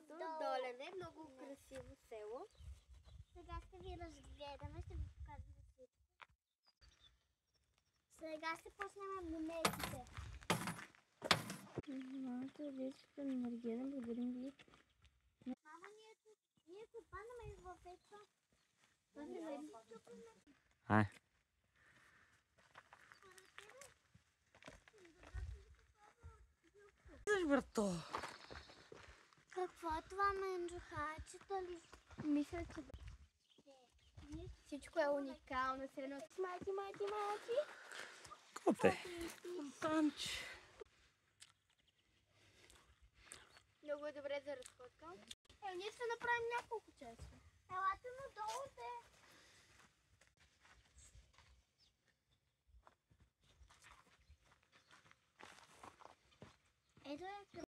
селото Долене, много красиво село. Сега ще ви разгледаме, ще ви покажем всичко. Сега ще почнем монетите. Малата вече енергия, благодарим ви. Мама, ние се падаме в ето. Ай. Брато. Какво е това, менджухачета ли? Мисля, че всичко е уникално. Мати. Коте. Танч. Много е добре за разходка. Ние ще направим няколко часа. Елате надолу, те. Ето е